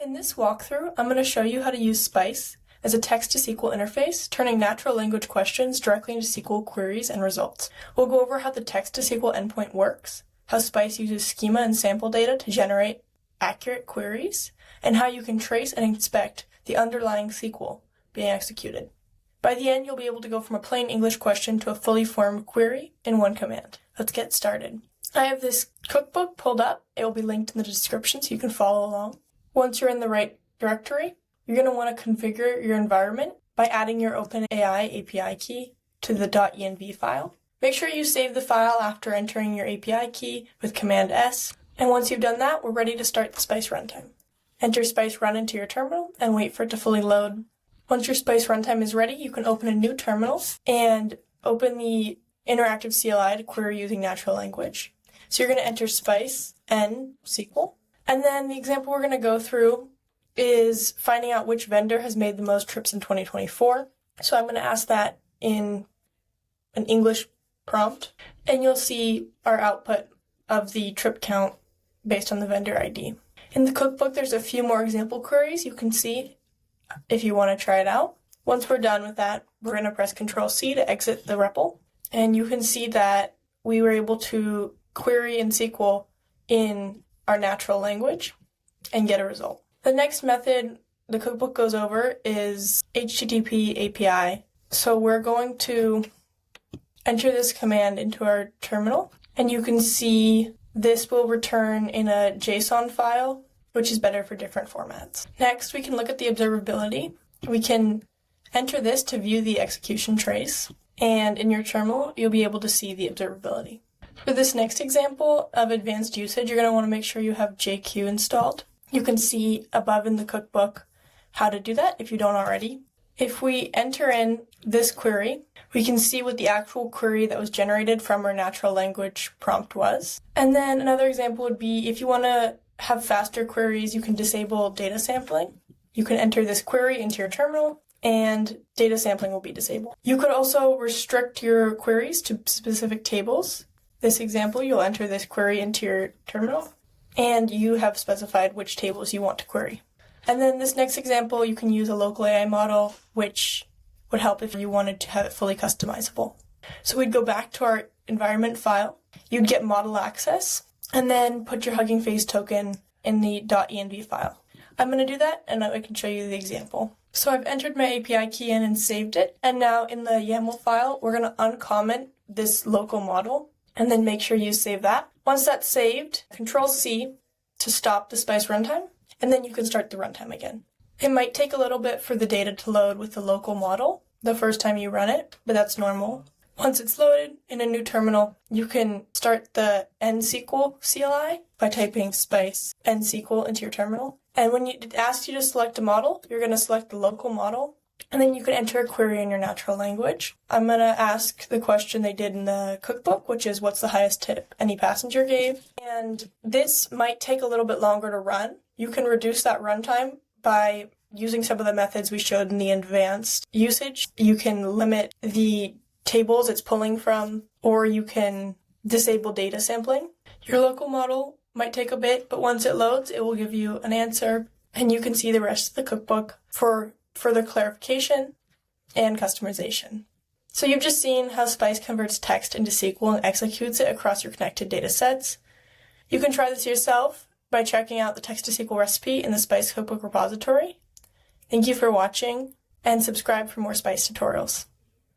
In this walkthrough, I'm going to show you how to use Spice as a text-to-SQL interface, turning natural language questions directly into SQL queries and results. We'll go over how the text-to-SQL endpoint works, how Spice uses schema and sample data to generate accurate queries, and how you can trace and inspect the underlying SQL being executed. By the end, you'll be able to go from a plain English question to a fully formed query in one command. Let's get started. I have this cookbook pulled up. It will be linked in the description so you can follow along. Once you're in the right directory, you're going to want to configure your environment by adding your OpenAI API key to the .env file. Make sure you save the file after entering your API key with Command S. And once you've done that, we're ready to start the Spice runtime. Enter Spice Run into your terminal and wait for it to fully load. Once your Spice runtime is ready, you can open a new terminal and open the interactive CLI to query using natural language. So you're going to enter Spice N SQL. And then the example we're going to go through is finding out which vendor has made the most trips in 2024. So I'm going to ask that in an English prompt, and you'll see our output of the trip count based on the vendor ID. In the cookbook, there's a few more example queries you can see if you want to try it out. Once we're done with that, we're going to press Control-C to exit the REPL, and you can see that we were able to query in SQL in our natural language and get a result. The next method the cookbook goes over is HTTP API. So we're going to enter this command into our terminal, and you can see this will return in a JSON file, which is better for different formats. Next, we can look at the observability. We can enter this to view the execution trace, and in your terminal, you'll be able to see the observability. For this next example of advanced usage, you're going to want to make sure you have JQ installed. You can see above in the cookbook how to do that if you don't already. If we enter in this query, we can see what the actual query that was generated from our natural language prompt was. And then another example would be if you want to have faster queries, you can disable data sampling. You can enter this query into your terminal, and data sampling will be disabled. You could also restrict your queries to specific tables. This example, you'll enter this query into your terminal, and you have specified which tables you want to query. And then this next example, you can use a local AI model, which would help if you wanted to have it fully customizable. So we'd go back to our environment file, you'd get model access, and then put your Hugging Face token in the .env file. I'm going to do that, and I can show you the example. So I've entered my API key in and saved it, and now in the YAML file, we're going to uncomment this local model, and then make sure you save that. Once that's saved, Control-C to stop the Spice runtime, and then you can start the runtime again. It might take a little bit for the data to load with the local model the first time you run it, but that's normal. Once it's loaded in a new terminal, you can start the NSQL CLI by typing Spice NSQL into your terminal. And when it asks you to select a model, you're going to select the local model, and then you can enter a query in your natural language. I'm going to ask the question they did in the cookbook, which is what's the highest tip any passenger gave? And this might take a little bit longer to run. You can reduce that runtime by using some of the methods we showed in the advanced usage. You can limit the tables it's pulling from, or you can disable data sampling. Your local model might take a bit, but once it loads, it will give you an answer, and you can see the rest of the cookbook for further clarification and customization. So you've just seen how Spice converts text into SQL and executes it across your connected data sets. You can try this yourself by checking out the text-to-SQL recipe in the Spice Cookbook repository. Thank you for watching, and subscribe for more Spice tutorials.